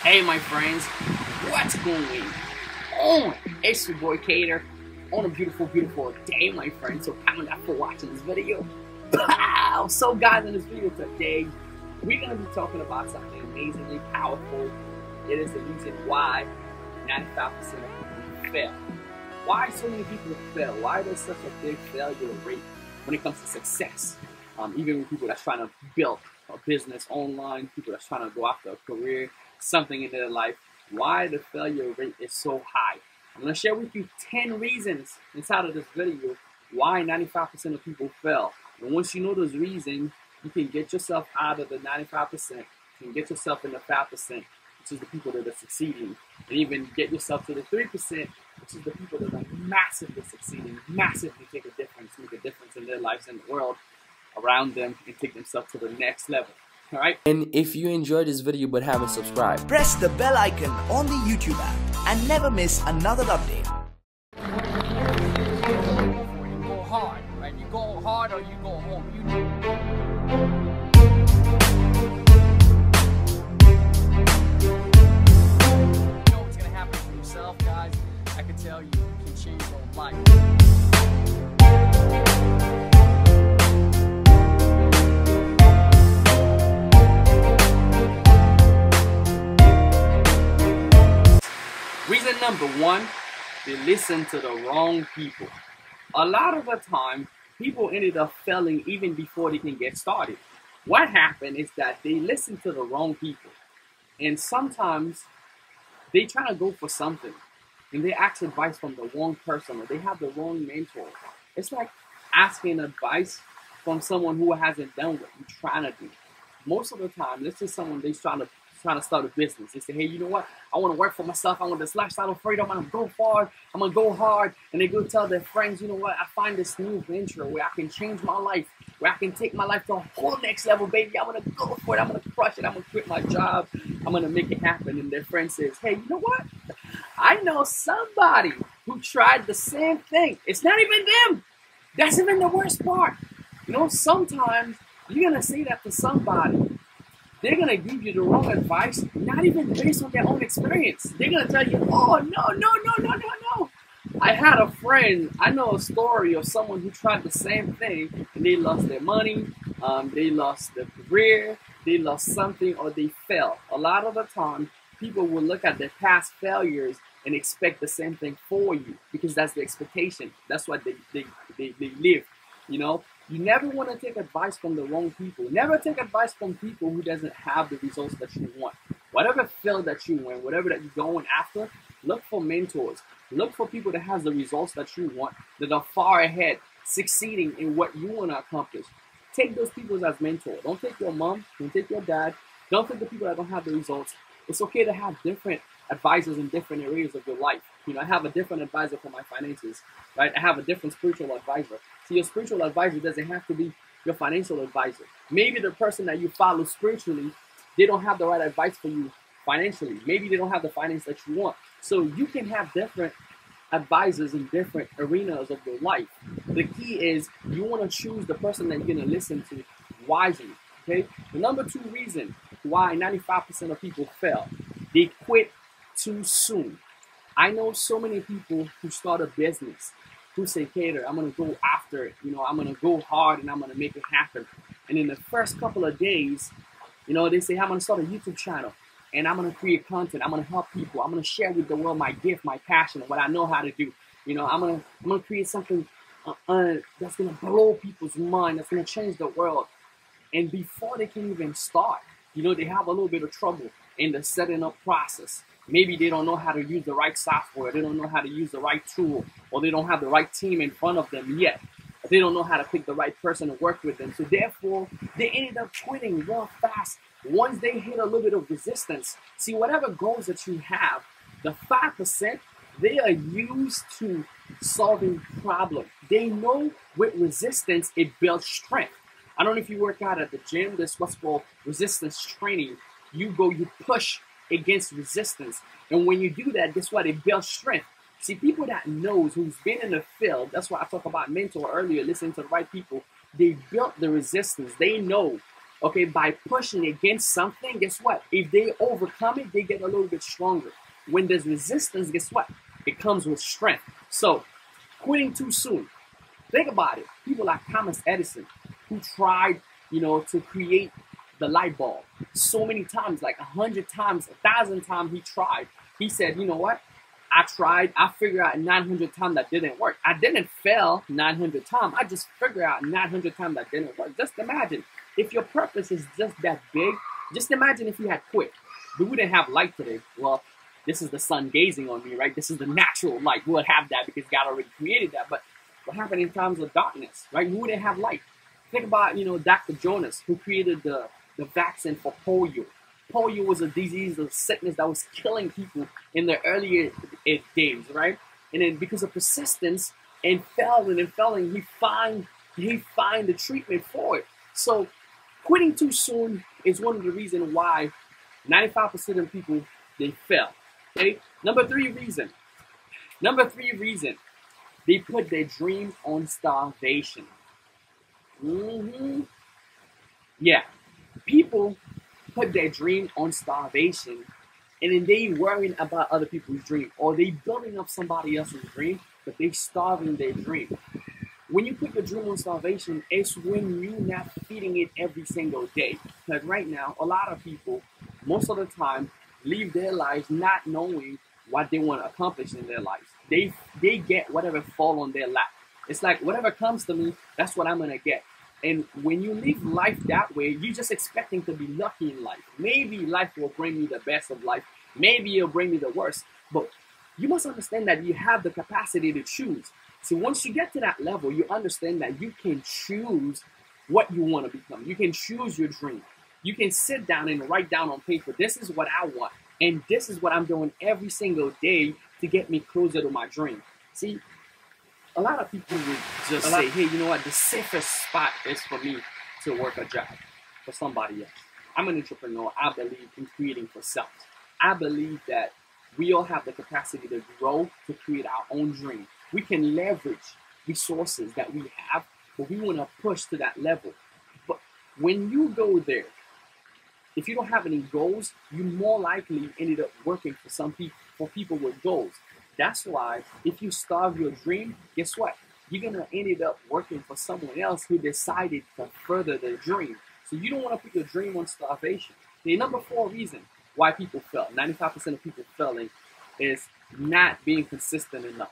Hey my friends, what's going on? It's your boy Keder on a beautiful day, my friends. So comment out for watching this video. Wow! So guys, in this video today, we're going to be talking about something amazingly powerful. It is the reason why 95% of people fail. Why so many people fail? Why there's such a big failure rate when it comes to success? Even with people that's trying to build a business online, people that's trying to go after a career, something in their life, why the failure rate is so high. I'm going to share with you 10 reasons inside of this video why 95% of people fail. And once you know those reasons, you can get yourself out of the 95%, you can get yourself in the 5%, which is the people that are succeeding, and even get yourself to the 3%, which is the people that are massively succeeding, massively make a difference in their lives and the world around them, and take themselves to the next level. Alright? And if you enjoyed this video but haven't subscribed, press the bell icon on the YouTube app and never miss another update. You go hard, right? You go hard or you go home. You know what's gonna happen to yourself, guys. I can tell you can change your life. Reason number one, they listen to the wrong people. A lot of the time, people ended up failing even before they can get started. What happened is that they listen to the wrong people. And sometimes they try to go for something and they ask advice from the wrong person, or they have the wrong mentor. It's like asking advice from someone who hasn't done what you're trying to do. Most of the time, this is someone that's trying to start a business. They say, hey, you know what? I want to work for myself. I want this lifestyle of freedom. I'm going to go far. I'm going to go hard. And they go tell their friends, you know what? I find this new venture where I can change my life, where I can take my life to a whole next level, baby. I'm going to go for it. I'm going to crush it. I'm going to quit my job. I'm going to make it happen. And their friend says, hey, you know what? I know somebody who tried the same thing. It's not even them. That's even the worst part. You know, sometimes you're going to say that to somebody. They're going to give you the wrong advice, not even based on their own experience. They're going to tell you, oh, no. I had a friend, I know a story of someone who tried the same thing, and they lost their money, they lost their career, they lost something, or they fell. A lot of the time, people will look at their past failures and expect the same thing for you, because that's the expectation. That's what they live, you know. You never want to take advice from the wrong people. Never take advice from people who doesn't have the results that you want. Whatever field that you want, whatever that you're going after, look for mentors. Look for people that has the results that you want, that are far ahead, succeeding in what you want to accomplish. Take those people as mentors. Don't take your mom, don't take your dad, don't take the people that don't have the results. It's okay to have different advisors in different areas of your life. You know, I have a different advisor for my finances, right? I have a different spiritual advisor. So your spiritual advisor doesn't have to be your financial advisor. Maybe the person that you follow spiritually, they don't have the right advice for you financially. Maybe they don't have the finance that you want. So you can have different advisors in different arenas of your life. The key is you want to choose the person that you're going to listen to wisely, okay? The number two reason why 95% of people fail, they quit too soon. I know so many people who start a business who say, Keder, I'm going to go after it. You know, I'm going to go hard and I'm going to make it happen. And in the first couple of days, you know, they say, I'm going to start a YouTube channel and I'm going to create content. I'm going to help people. I'm going to share with the world my gift, my passion, what I know how to do. You know, I'm going to create something that's going to blow people's mind, that's going to change the world. And before they can even start, you know, they have a little bit of trouble in the setting up process. Maybe they don't know how to use the right software, they don't know how to use the right tool, or they don't have the right team in front of them yet. They don't know how to pick the right person to work with them. So therefore, they ended up quitting real fast once they hit a little bit of resistance. See, whatever goals that you have, the 5%, they are used to solving problems. They know with resistance, it builds strength. I don't know if you work out at the gym, there's what's called resistance training. You push against resistance. And when you do that, guess what? It builds strength. See, people that knows, who's been in the field, that's why I talked about mentor earlier, listening to the right people, they built the resistance. They know Okay, by pushing against something, guess what? If they overcome it, they get a little bit stronger. When there's resistance, guess what? It comes with strength. So, quitting too soon. Think about it. People like Thomas Edison, who tried, to create the light bulb so many times, like 100 times, 1,000 times he tried. He said, you know what? I tried. I figured out 900 times that didn't work. I didn't fail 900 times. I just figured out 900 times that didn't work. Just imagine if your purpose is just that big. Just imagine if you had quit. We wouldn't have light today. Well, this is the sun gazing on me, right? This is the natural light. We would have that because God already created that. But what happened in times of darkness, right? We wouldn't have light. Think about, Dr. Jonas, who created the vaccine for polio. Polio was a disease, a sickness that was killing people in the earlier days, right? And then because of persistence and failing, he find the treatment for it. So quitting too soon is one of the reasons why 95% of people, they fail. Okay? Number three reason, they put their dream on starvation. Yeah, people put their dream on starvation, and then they worrying about other people's dream, or they building up somebody else's dream, but they starving their dream. When you put your dream on starvation, it's when you're not feeding it every single day. Because right now, a lot of people, most of the time, live their lives not knowing what they want to accomplish in their lives. They get whatever fall on their lap. It's like whatever comes to me, that's what I'm gonna get. And when you live life that way, you're just expecting to be lucky in life. Maybe life will bring you the best of life. Maybe it'll bring you the worst. But you must understand that you have the capacity to choose. So once you get to that level, you understand that you can choose what you want to become. You can choose your dream. You can sit down and write down on paper, this is what I want. And this is what I'm doing every single day to get me closer to my dream. See, a lot of people would just say, hey, you know what? The safest spot is for me to work a job for somebody else. I'm an entrepreneur. I believe in creating for self. I believe that we all have the capacity to grow, to create our own dream. We can leverage resources that we have, but we want to push to that level. But when you go there, if you don't have any goals, you more likely ended up working for people with goals. That's why if you starve your dream, guess what? You're going to end up working for someone else who decided to further their dream. So you don't want to put your dream on starvation. The number 4 reason why people fail, 95% of people failing, is not being consistent enough.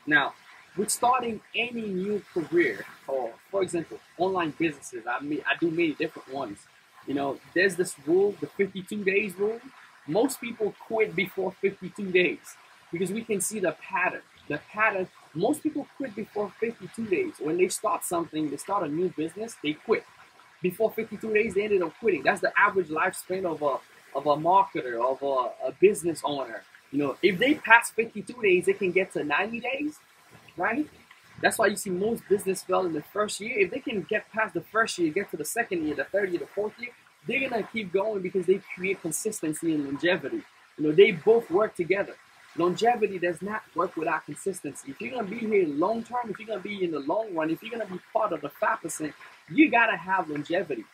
Now, with starting any new career, or for example, online businesses, I do many different ones. There's this rule, the 52 days rule. Most people quit before 52 days. Because we can see the pattern. Most people quit before 52 days. When they start something, they start a new business, they quit. Before 52 days, they ended up quitting. That's the average lifespan of a marketer, of a business owner. If they pass 52 days, they can get to 90 days, right? That's why you see most business fail in the first year. If they can get past the first year, get to the second year, the third year, the fourth year, they're going to keep going because they create consistency and longevity. They both work together. Longevity does not work without consistency. If you're going to be here long term, if you're going to be in the long run, if you're going to be part of the 5%, you got to have longevity.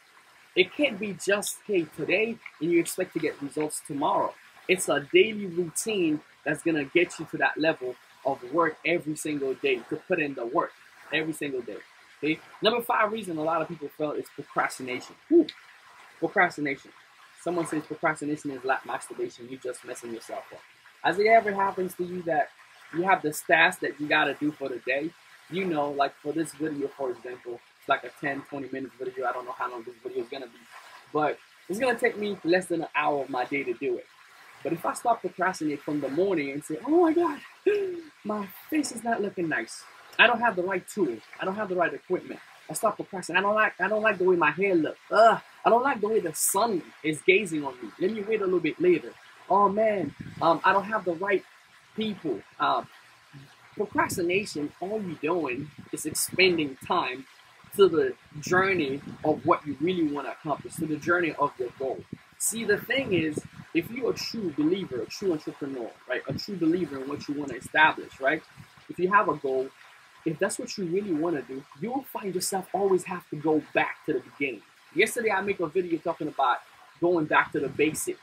It can't be just, hey, today, and you expect to get results tomorrow. It's a daily routine that's going to get you to that level of work every single day, to put in the work every single day. Okay? Number 5 reason a lot of people fail is procrastination. Procrastination. Someone says procrastination is like masturbation. You're just messing yourself up. Has it ever happens to you that you have the tasks that you got to do for the day? Like for this video, for example, it's like a 10, 20-minute video. I don't know how long this video is going to be. But it's going to take me less than an hour of my day to do it. But if I start procrastinating from the morning and say, oh my God, my face is not looking nice. I don't have the right tools. I don't have the right equipment. I start procrastinating. I don't like the way my hair looks. I don't like the way the sun is gazing on me. Let me wait a little bit later. Oh man, I don't have the right people. Procrastination, all you're doing is expending time to the journey of what you really want to accomplish, to the journey of your goal. See, the thing is, if you're a true believer, a true entrepreneur, right, a true believer in what you want to establish, right, if you have a goal, if that's what you really want to do, you'll find yourself always have to go back to the beginning. Yesterday I make a video talking about going back to the basic.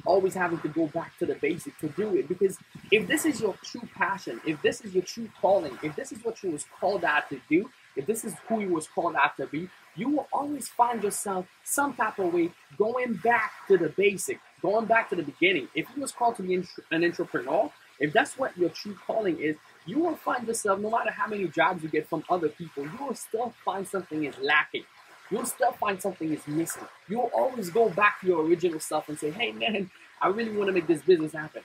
Always having to go back to the basic to do it. Because if this is your true passion, if this is your true calling, if this is what you was called out to do, if this is who you was called out to be, you will always find yourself some type of way going back to the basic, going back to the beginning. If you was called to be an entrepreneur, if that's what your true calling is, you will find yourself, no matter how many jobs you get from other people, you will still find something is lacking. You'll still find something is missing. You'll always go back to your original self and say, hey man, I really want to make this business happen.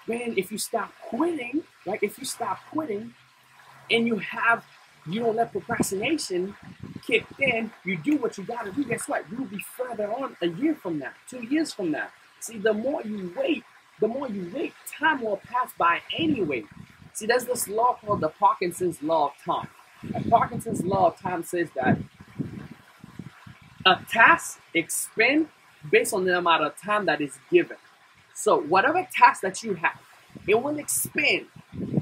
Man, if you stop quitting, right? If you stop quitting and you don't let procrastination kick in, you do what you got to do, guess what? You'll be further on a year from now, 2 years from now. See, the more you wait, time will pass by anyway. See, there's this law called the Parkinson's law of time. And Parkinson's law of time says that a task expends based on the amount of time that is given. So whatever task that you have, it will expend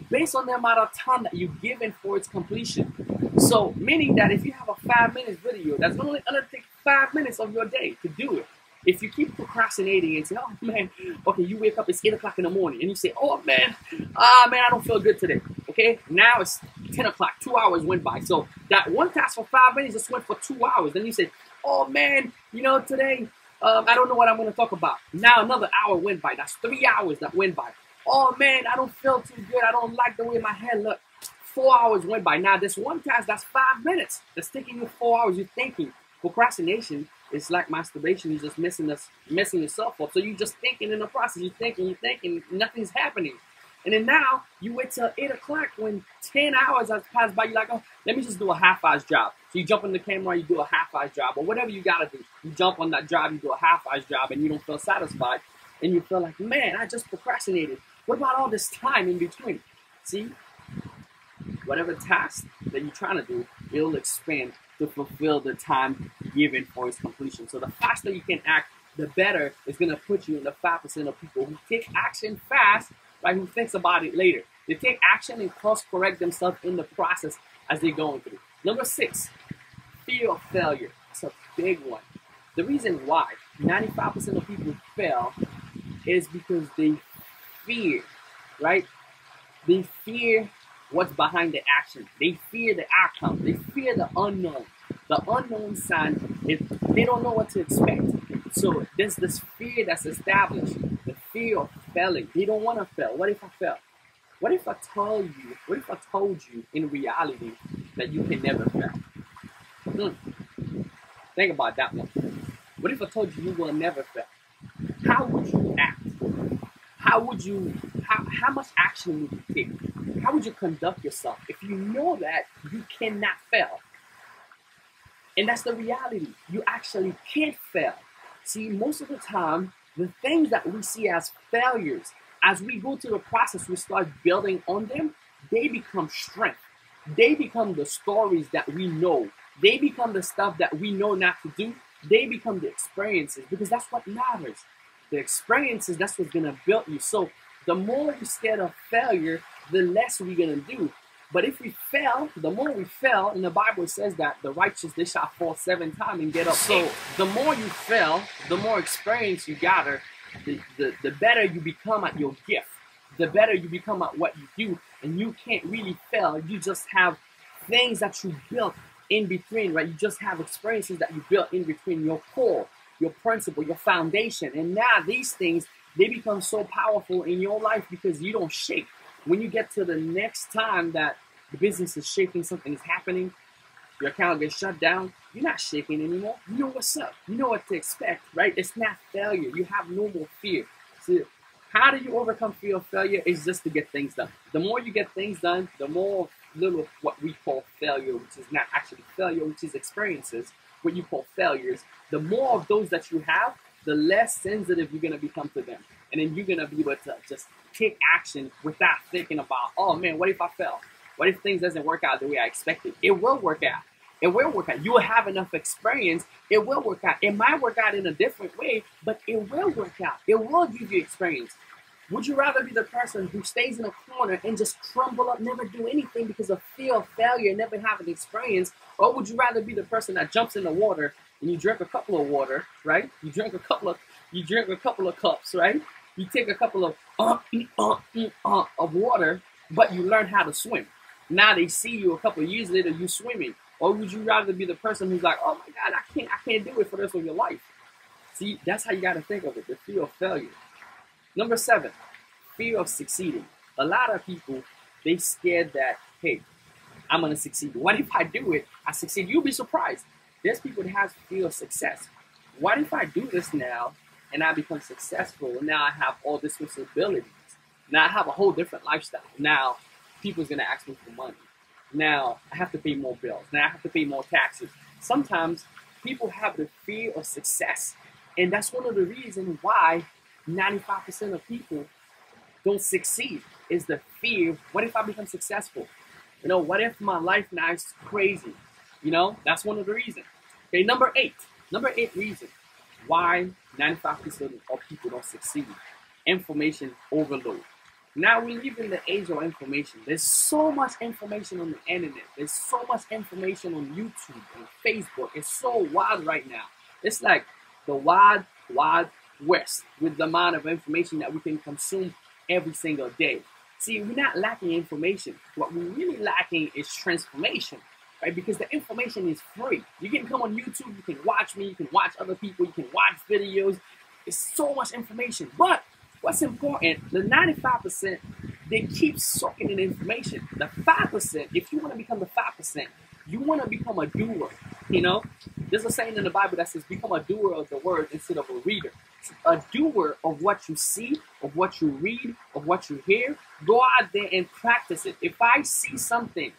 based on the amount of time that you've given for its completion. So meaning that if you have a 5-minute video, that's only going to take 5 minutes of your day to do it. If you keep procrastinating and say, oh man, okay, you wake up, it's 8 o'clock in the morning, and you say, oh man, I don't feel good today. Okay, now it's 10 o'clock, 2 hours went by. So that one task for 5 minutes just went for 2 hours. Then you say, oh man, today, I don't know what I'm going to talk about. Now another hour went by. That's 3 hours that went by. Oh man, I don't feel too good. I don't like the way my head looks. 4 hours went by. Now this one task, that's 5 minutes. That's taking you 4 hours. You're thinking. Procrastination is like masturbation. You're just messing yourself up. So you're just thinking in the process. You're thinking, nothing's happening. And then now you wait till 8 o'clock when 10 hours has passed by. You're like, oh, let me just do a half-assed job. So you jump on the camera, you do a half-assed job, or whatever you gotta do. You jump on that job, you do a half-assed job, and you don't feel satisfied, and you feel like, man, I just procrastinated. What about all this time in between? See, whatever task that you're trying to do, it'll expand to fulfill the time given for its completion. So the faster you can act, the better it's gonna put you in the 5% of people who take action fast, right? Who thinks about it later. They take action and course correct themselves in the process as they're going through. Number 6, fear of failure. It's a big one. The reason why 95% of people fail is because they fear, right? They fear what's behind the action. They fear the outcome. They fear the unknown. The unknown sign is they don't know what to expect. So there's this fear that's established, the fear of failing. They don't want to fail. What if I fail? What if I told you in reality that you can never fail? Think about that one. What if I told you you will never fail? How would you act? How much action would you take? How would you conduct yourself if you know that you cannot fail? And that's the reality. You actually can't fail. See, most of the time, the things that we see as failures, as we go through the process, we start building on them, they become strength. They become the stories that we know. They become the stuff that we know not to do. They become the experiences, because that's what matters. The experiences, that's what's going to build you. So the more you're scared of failure, the less we're going to do. But if we fail, the more we fail, and the Bible says that the righteous, they shall fall 7 times and get up. So the more you fail, the more experience you gather, the better you become at your gift. The better you become at what you do. And you can't really fail. You just have things that you built in between, right? You just have experiences that you built in between, your core, your principle, your foundation. And now these things, they become so powerful in your life because you don't shake. When you get to the next time that the business is shaking, something is happening, your account gets shut down, you're not shaking anymore. You know what's up. You know what to expect, right? It's not failure. You have no more fear. So how do you overcome fear of failure? It's just to get things done. The more you get things done, the more little what we call failure, which is not actually failure, which is experiences, what you call failures, the more of those that you have, the less sensitive you're going to become to them. And then you're going to be able to just take action without thinking about, oh man, what if I fail? What if things doesn't work out the way I expected? It will work out. It will work out. You will have enough experience. It will work out. It might work out in a different way, but it will work out. It will give you experience. Would you rather be the person who stays in a corner and just crumble up, never do anything because of fear of failure, never have an experience? Or would you rather be the person that jumps in the water and you drink a couple of water, right? You drink a couple of cups, right? You take a couple of water, but you learn how to swim. Now they see you a couple of years later, you swimming. Or would you rather be the person who's like, oh my God, I can't do it for the rest of your life? See, that's how you got to think of it, the fear of failure. Number 7, fear of succeeding. A lot of people, they scared that, hey, I'm going to succeed. What if I do it, I succeed? You'll be surprised. There's people that have fear of success. What if I do this now and I become successful? And now I have all these responsibilities. Now I have a whole different lifestyle. Now people's going to ask me for money. Now I have to pay more bills. Now I have to pay more taxes. Sometimes people have the fear of success. And that's one of the reasons why 95% of people don't succeed, is the fear. What if I become successful? You know, what if my life now is crazy? You know, that's one of the reasons. Okay, number 8 reason why 95% of people don't succeed. Information overload. Now we live in the age of information. There's so much information on the internet. There's so much information on YouTube and Facebook. It's so wild right now. It's like the wild west with the amount of information that we can consume every single day. See, we're not lacking information. What we're really lacking is transformation, right? Because the information is free. You can come on YouTube, you can watch me, you can watch other people, you can watch videos. It's so much information. But what's important, the 95%, they keep soaking in information. The 5%, if you want to become the 5%, you want to become a doer, you know? There's a saying in the Bible that says, become a doer of the word instead of a reader. A doer of what you see, of what you read, of what you hear. Go out there and practice it. If I see something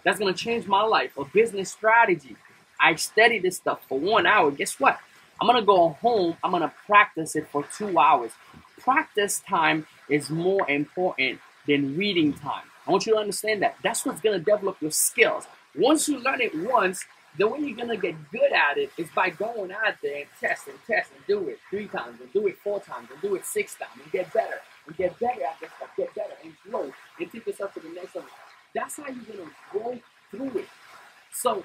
that's going to change my life, a business strategy, I study this stuff for 1 hour, guess what? I'm going to go home, I'm going to practice it for 2 hours. Practice time is more important than reading time. I want you to understand that. That's what's going to develop your skills. Once you learn it once, the way you're going to get good at it is by going out there and test and do it 3 times and do it 4 times and do it 6 times and get better at this stuff, get better and grow and take yourself to the next level. That's how you're going to grow through it. So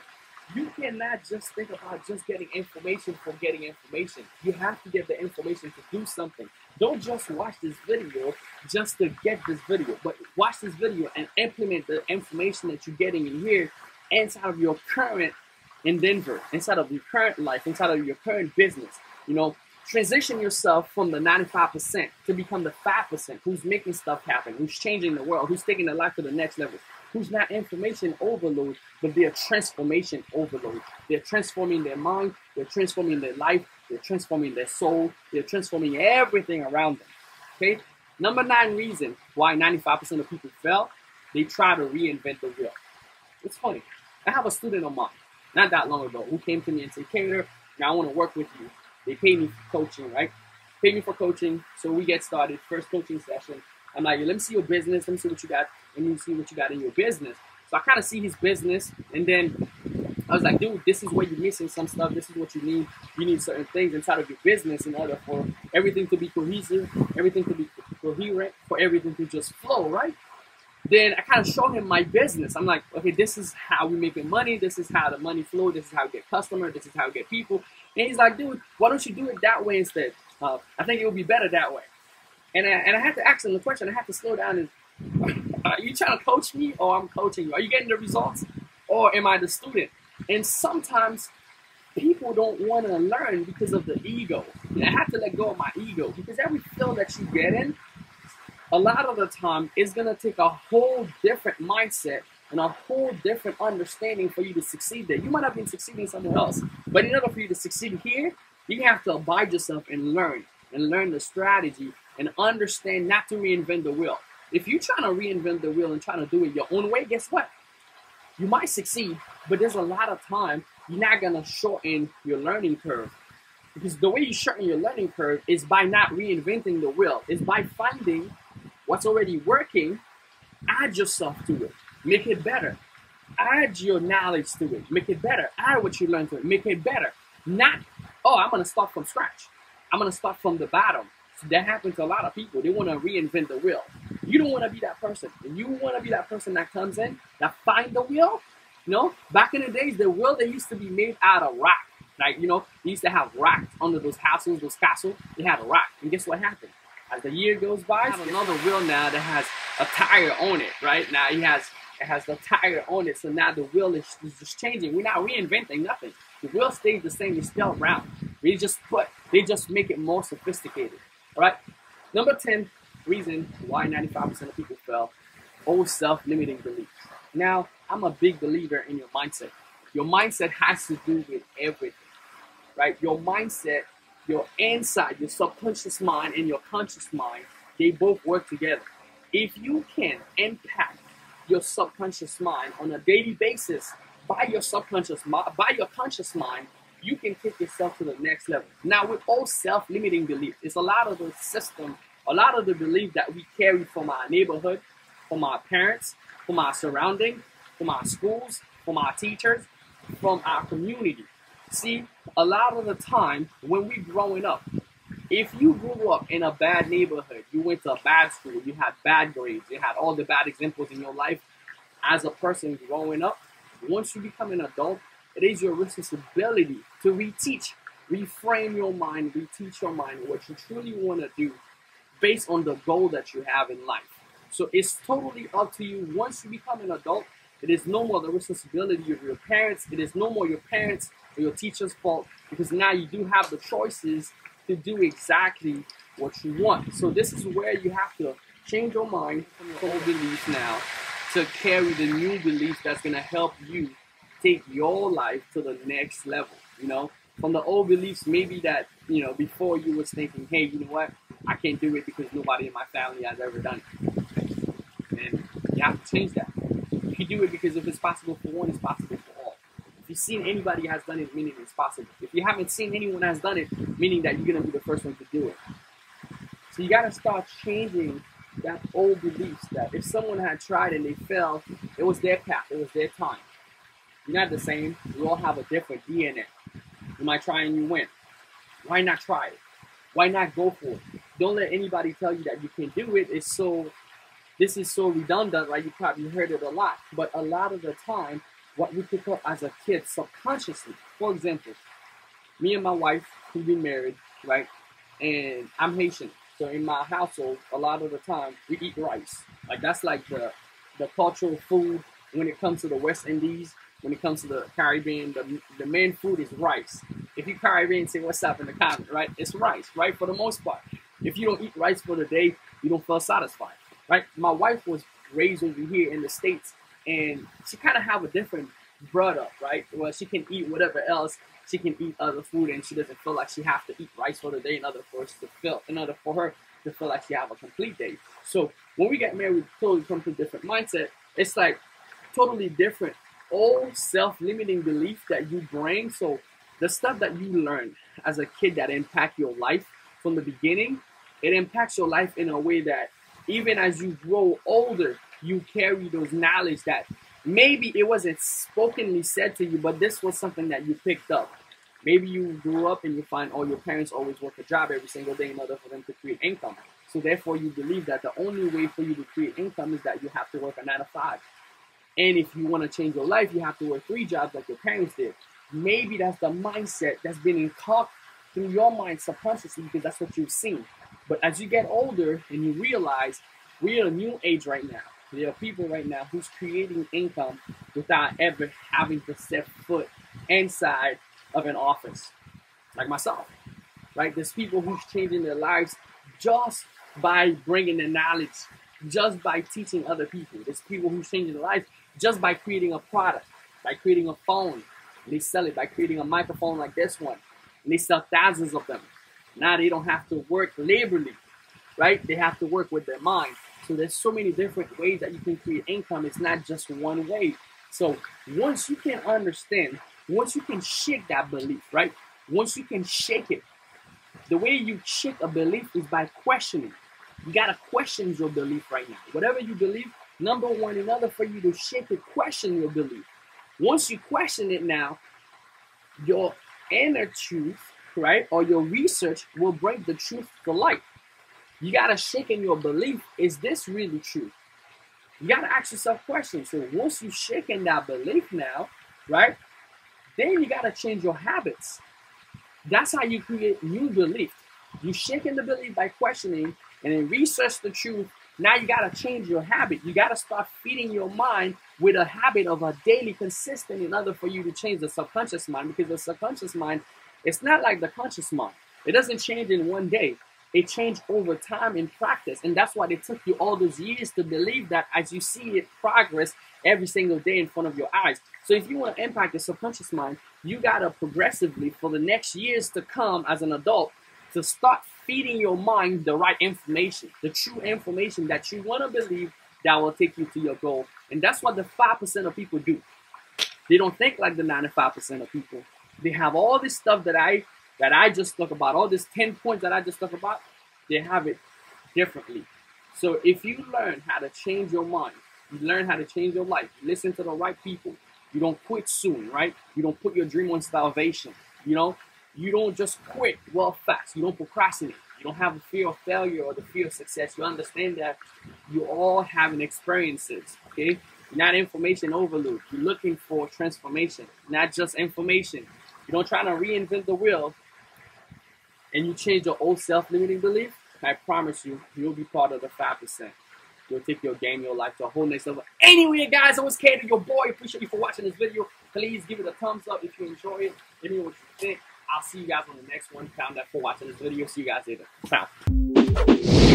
you cannot just think about just getting information for getting information. You have to get the information to do something. Don't just watch this video just to get this video, but watch this video and implement the information that you're getting in here inside of your current endeavor, inside of your current life, inside of your current business. You know, transition yourself from the 95% to become the 5% who's making stuff happen, who's changing the world, who's taking their life to the next level, who's not information overload, but they're transformation overload. They're transforming their mind, they're transforming their life, they're transforming their soul, they're transforming everything around them. Okay? Number 9 reason why 95% of people fail, they try to reinvent the wheel. It's funny. I have a student of mine, not that long ago, who came to me and said, Keder, now I want to work with you. They paid me for coaching, right? Paid me for coaching, so we get started. First coaching session. I'm like, let me see your business. Let me see what you got. Let me see what you got in your business. So I kind of see his business, and then I was like, dude, this is where you're missing some stuff. This is what you need. You need certain things inside of your business in order for everything to be cohesive, everything to be coherent, for everything to just flow, right? Then I kind of show him my business. I'm like, okay, this is how we making money. This is how the money flow. This is how we get customers. This is how we get people. And he's like, dude, why don't you do it that way instead? I think it would be better that way. And I had to ask him the question. I had to slow down and, are you trying to coach me or I'm coaching you? Are you getting the results or am I the student? And sometimes people don't want to learn because of the ego. And I have to let go of my ego because every field that you get in, a lot of the time, it's going to take a whole different mindset and a whole different understanding for you to succeed there. You might have been succeeding somewhere else, but in order for you to succeed here, you have to abide yourself and learn the strategy and understand not to reinvent the wheel. If you're trying to reinvent the wheel and trying to do it your own way, guess what? You might succeed, but there's a lot of time you're not going to shorten your learning curve. Because the way you shorten your learning curve is by not reinventing the wheel. It's by finding what's already working, add yourself to it, make it better. Add your knowledge to it, make it better. Add what you learned to it, make it better. Not, oh, I'm going to start from scratch. I'm going to start from the bottom. So that happens to a lot of people. They want to reinvent the wheel. You don't want to be that person. And you want to be that person that comes in, that find the wheel. You know, back in the days, the wheel, they used to be made out of rock. Like, you know, they used to have racks under those houses, those castles. They had a rack. And guess what happened? As the year goes by, have another wheel now that has a tire on it, right? Now it has the tire on it, so now the wheel is just changing. We're not reinventing nothing. The wheel stays the same, it's still round. They just make it more sophisticated. All right. Number 10 reason why 95% of people fail: old self-limiting beliefs. Now, I'm a big believer in your mindset. Your mindset has to do with everything, right? Your mindset, your inside, your subconscious mind and your conscious mind, they both work together. If you can impact your subconscious mind on a daily basis by your conscious mind, you can take yourself to the next level. Now, with all self-limiting beliefs, it's a lot of the system, a lot of the belief that we carry from our neighborhood, from our parents, from our surrounding, from our schools, from our teachers, from our community. See, a lot of the time when we're growing up, if you grew up in a bad neighborhood, you went to a bad school, you had bad grades, you had all the bad examples in your life, as a person growing up, once you become an adult, it is your responsibility to reframe your mind, reteach your mind what you truly want to do based on the goal that you have in life. So it's totally up to you. Once you become an adult, it is no more the responsibility of your parents. It is no more your parents or your teacher's fault, because now you do have the choices to do exactly what you want. So this is where you have to change your mind from your old beliefs now to carry the new beliefs that's going to help you take your life to the next level. You know, from the old beliefs, maybe that, you know, before you was thinking, hey, you know what, I can't do it because nobody in my family has ever done it. And you have to change that. You can do it because if it's possible for one, it's possible for all. If you've seen anybody has done it, meaning it's possible. If you haven't seen anyone has done it, meaning that you're going to be the first one to do it. So you got to start changing that old beliefs that if someone had tried and they failed, it was their path, it was their time. You're not the same. We all have a different DNA. You might try and you win. Why not try it? Why not go for it? Don't let anybody tell you that you can do it. This is so redundant, right? You probably heard it a lot. But a lot of the time, what we pick up as a kid subconsciously, for example, me and my wife, we've been married, right? And I'm Haitian. So in my household, a lot of the time, we eat rice. Like that's like the cultural food when it comes to the West Indies, when it comes to the Caribbean, the main food is rice. If you Caribbean, say what's up in the comment, right? It's rice, right? For the most part. If you don't eat rice for the day, you don't feel satisfied, right? My wife was raised over here in the States, and she kind of have a different brought up, right? Well, she can eat whatever else. She can eat other food, and she doesn't feel like she has to eat rice for the day in order for her to feel like she have a complete day. So when we get married, we totally come to a different mindset. It's like totally different. All self-limiting belief that you bring. So the stuff that you learn as a kid that impact your life from the beginning, it impacts your life in a way that even as you grow older, you carry those knowledge that maybe it wasn't spokenly said to you, but this was something that you picked up. Maybe you grew up and you find all your parents always work a job every single day in order for them to create income. So therefore you believe that the only way for you to create income is that you have to work a 9 to 5. And if you want to change your life, you have to work 3 jobs like your parents did. Maybe that's the mindset that's been inculcated through your mind subconsciously because that's what you've seen. But as you get older and you realize we're in a new age right now. There are people right now who's creating income without ever having to set foot inside of an office, like myself, right? There's people who's changing their lives just by bringing the knowledge, just by teaching other people. There's people who's changing their lives just by creating a product, by creating a phone. And they sell it by creating a microphone like this one. And they sell thousands of them. Now they don't have to work laboriously, right? They have to work with their mind. So there's so many different ways that you can create income. It's not just one way. So once you can understand, once you can shake that belief, right? Once you can shake it, the way you shake a belief is by questioning. You got to question your belief right now. Whatever you believe, number one, in order for you to shake it, question your belief. Once you question it now, your inner truth, right, or your research will bring the truth to light. You got to shake in your belief. Is this really true? You got to ask yourself questions. So once you shake in that belief now, right, Then you got to change your habits. That's how you create new belief. You shaking the belief by questioning and then research the truth. Now you got to change your habit. You got to start feeding your mind with a habit of a daily consistent in order for you to change the subconscious mind, because the subconscious mind, it's not like the conscious mind. It doesn't change in one day. It changed over time in practice. And that's why it took you all those years to believe that, as you see it progress every single day in front of your eyes. So if you want to impact the subconscious mind, you got to progressively, for the next years to come as an adult, to start feeding your mind the right information, the true information that you want to believe that will take you to your goal. And that's what the 5% of people do. They don't think like the 95% of people. They have all this stuff that I just talked about, all these 10 points that I just talked about. They have it differently. So if you learn how to change your mind, you learn how to change your life, you listen to the right people, you don't quit soon, right? You don't put your dream on starvation, you know? You don't just quit fast. You don't procrastinate. You don't have the fear of failure or the fear of success. You understand that you all having experiences, okay? You're not information overload. You're looking for transformation, not just information. You don't try to reinvent the wheel and you change your old self-limiting belief. I promise you, you'll be part of the 5%. You'll take your game, your life to a whole next level. Anyway, guys, I was Keder, your boy. Appreciate you for watching this video. Please give it a thumbs up if you enjoy it. Let me know what you think. I'll see you guys on the next one. Count that for watching this video. See you guys later. Ciao.